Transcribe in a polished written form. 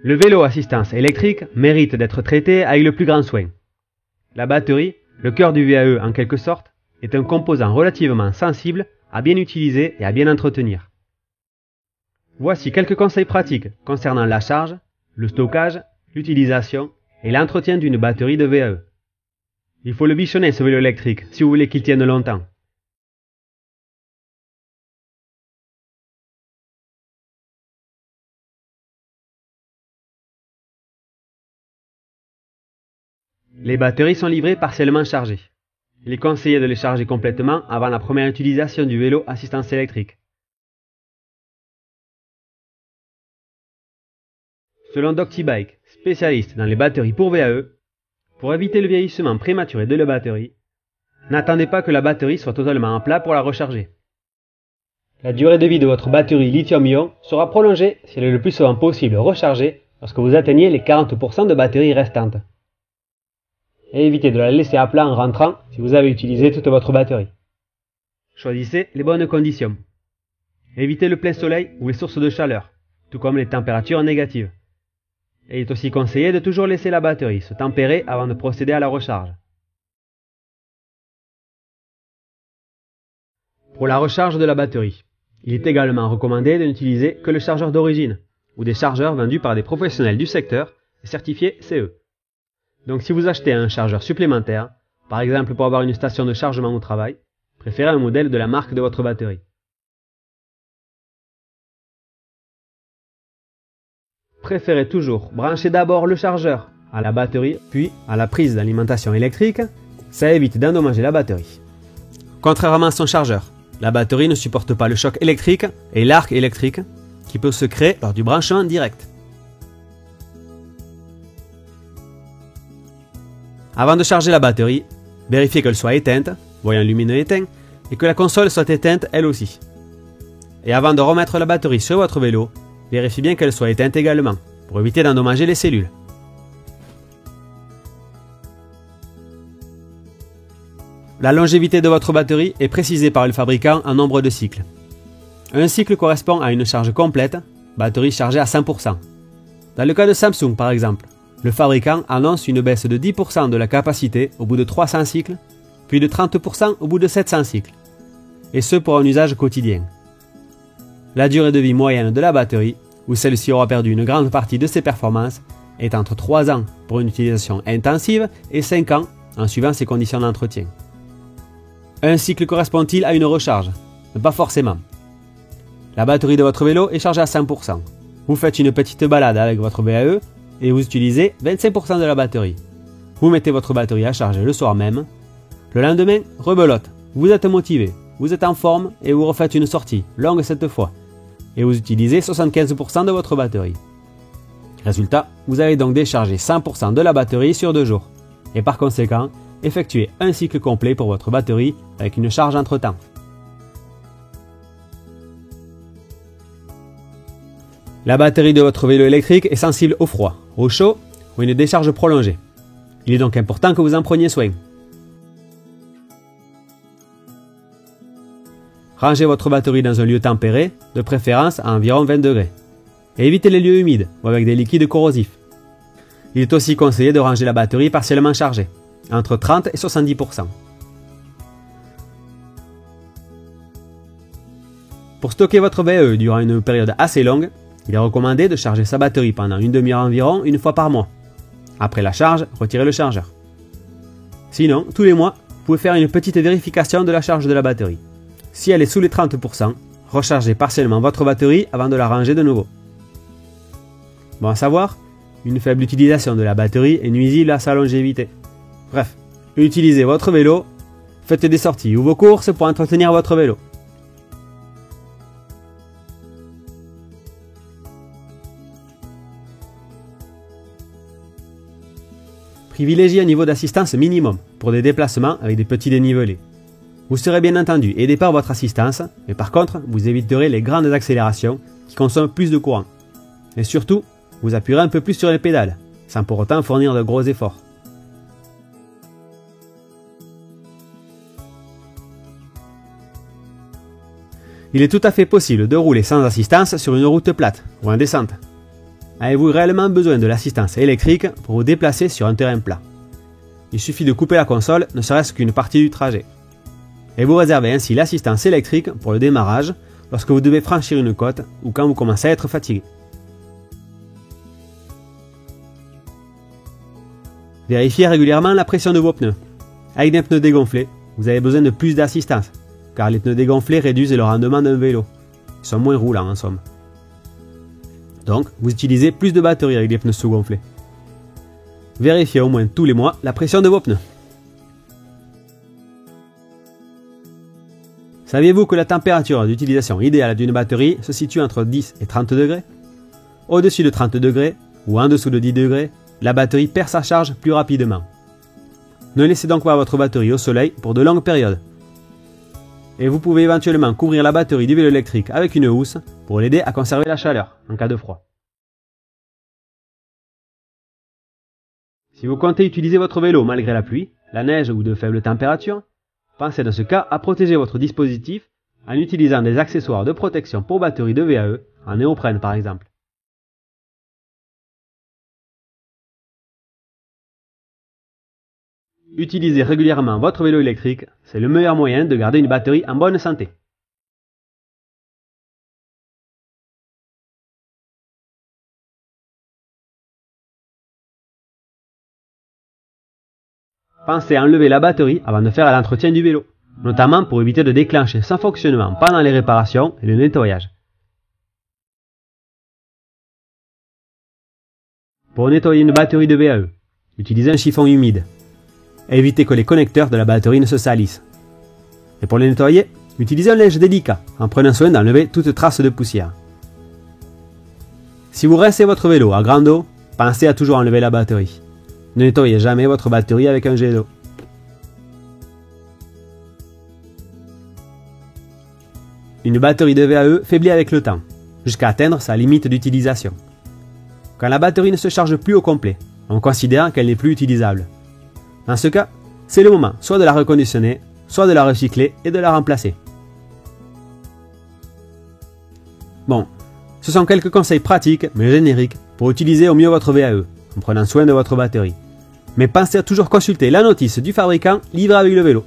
Le vélo assistance électrique mérite d'être traité avec le plus grand soin. La batterie, le cœur du VAE en quelque sorte, est un composant relativement sensible à bien utiliser et à bien entretenir. Voici quelques conseils pratiques concernant la charge, le stockage, l'utilisation et l'entretien d'une batterie de VAE. Il faut le bichonner ce vélo électrique si vous voulez qu'il tienne longtemps. Les batteries sont livrées partiellement chargées. Il est conseillé de les charger complètement avant la première utilisation du vélo assistance électrique. Selon Doctibike, spécialiste dans les batteries pour VAE, pour éviter le vieillissement prématuré de la batterie, n'attendez pas que la batterie soit totalement en plat pour la recharger. La durée de vie de votre batterie lithium-ion sera prolongée si elle est le plus souvent possible rechargée lorsque vous atteignez les 40% de batterie restante. Et évitez de la laisser à plat en rentrant si vous avez utilisé toute votre batterie. Choisissez les bonnes conditions. Évitez le plein soleil ou les sources de chaleur, tout comme les températures négatives. Et il est aussi conseillé de toujours laisser la batterie se tempérer avant de procéder à la recharge. Pour la recharge de la batterie, il est également recommandé de n'utiliser que le chargeur d'origine ou des chargeurs vendus par des professionnels du secteur et certifiés CE. Donc si vous achetez un chargeur supplémentaire, par exemple pour avoir une station de chargement au travail, préférez un modèle de la marque de votre batterie. Préférez toujours brancher d'abord le chargeur à la batterie, puis à la prise d'alimentation électrique, ça évite d'endommager la batterie. Contrairement à son chargeur, la batterie ne supporte pas le choc électrique et l'arc électrique qui peut se créer lors du branchement direct. Avant de charger la batterie, vérifiez qu'elle soit éteinte, voyant lumineux éteint, et que la console soit éteinte elle aussi. Et avant de remettre la batterie sur votre vélo, vérifiez bien qu'elle soit éteinte également, pour éviter d'endommager les cellules. La longévité de votre batterie est précisée par le fabricant en nombre de cycles. Un cycle correspond à une charge complète, batterie chargée à 100%. Dans le cas de Samsung par exemple, le fabricant annonce une baisse de 10% de la capacité au bout de 300 cycles, puis de 30% au bout de 700 cycles, et ce pour un usage quotidien. La durée de vie moyenne de la batterie, où celle-ci aura perdu une grande partie de ses performances, est entre 3 ans pour une utilisation intensive et 5 ans en suivant ses conditions d'entretien. Un cycle correspond-il à une recharge? Pas forcément. La batterie de votre vélo est chargée à 100%. Vous faites une petite balade avec votre VAE et vous utilisez 25% de la batterie. Vous mettez votre batterie à charger le soir même. Le lendemain, rebelote. Vous êtes motivé, vous êtes en forme et vous refaites une sortie, longue cette fois. Et vous utilisez 75% de votre batterie. Résultat, vous avez donc déchargé 100% de la batterie sur 2 jours. Et par conséquent, effectuez un cycle complet pour votre batterie avec une charge entre-temps. La batterie de votre vélo électrique est sensible au froid, au chaud ou à une décharge prolongée. Il est donc important que vous en preniez soin. Rangez votre batterie dans un lieu tempéré, de préférence à environ 20 degrés. Et évitez les lieux humides ou avec des liquides corrosifs. Il est aussi conseillé de ranger la batterie partiellement chargée, entre 30 et 70%. Pour stocker votre VAE durant une période assez longue, il est recommandé de charger sa batterie pendant une demi-heure environ une fois par mois. Après la charge, retirez le chargeur. Sinon, tous les mois, vous pouvez faire une petite vérification de la charge de la batterie. Si elle est sous les 30%, rechargez partiellement votre batterie avant de la ranger de nouveau. Bon à savoir, une faible utilisation de la batterie est nuisible à sa longévité. Bref, utilisez votre vélo, faites des sorties ou vos courses pour entretenir votre vélo. Privilégiez un niveau d'assistance minimum pour des déplacements avec des petits dénivelés. Vous serez bien entendu aidé par votre assistance, mais par contre, vous éviterez les grandes accélérations qui consomment plus de courant. Et surtout, vous appuierez un peu plus sur les pédales, sans pour autant fournir de gros efforts. Il est tout à fait possible de rouler sans assistance sur une route plate ou en descente. Avez-vous réellement besoin de l'assistance électrique pour vous déplacer sur un terrain plat? Il suffit de couper la console, ne serait-ce qu'une partie du trajet. Et vous réservez ainsi l'assistance électrique pour le démarrage, lorsque vous devez franchir une côte ou quand vous commencez à être fatigué. Vérifiez régulièrement la pression de vos pneus. Avec des pneus dégonflés, vous avez besoin de plus d'assistance, car les pneus dégonflés réduisent le rendement d'un vélo. Ils sont moins roulants en somme. Donc, vous utilisez plus de batterie avec des pneus sous-gonflés. Vérifiez au moins tous les mois la pression de vos pneus. Saviez-vous que la température d'utilisation idéale d'une batterie se situe entre 10 et 30 degrés? Au-dessus de 30 degrés ou en dessous de 10 degrés, la batterie perd sa charge plus rapidement. Ne laissez donc pas votre batterie au soleil pour de longues périodes. Et vous pouvez éventuellement couvrir la batterie du vélo électrique avec une housse pour l'aider à conserver la chaleur en cas de froid. Si vous comptez utiliser votre vélo malgré la pluie, la neige ou de faibles températures, pensez dans ce cas à protéger votre dispositif en utilisant des accessoires de protection pour batterie de VAE, en néoprène par exemple. Utilisez régulièrement votre vélo électrique, c'est le meilleur moyen de garder une batterie en bonne santé. Pensez à enlever la batterie avant de faire l'entretien du vélo, notamment pour éviter de déclencher son fonctionnement pendant les réparations et le nettoyage. Pour nettoyer une batterie de VAE, utilisez un chiffon humide. Évitez que les connecteurs de la batterie ne se salissent. Et pour les nettoyer, utilisez un linge délicat en prenant soin d'enlever toute trace de poussière. Si vous rincez votre vélo à grande eau, pensez à toujours enlever la batterie. Ne nettoyez jamais votre batterie avec un jet d'eau. Une batterie de VAE faiblit avec le temps, jusqu'à atteindre sa limite d'utilisation. Quand la batterie ne se charge plus au complet, on considère qu'elle n'est plus utilisable. Dans ce cas, c'est le moment soit de la reconditionner, soit de la recycler et de la remplacer. Bon, ce sont quelques conseils pratiques mais génériques pour utiliser au mieux votre VAE, en prenant soin de votre batterie. Mais pensez à toujours consulter la notice du fabricant livré avec le vélo.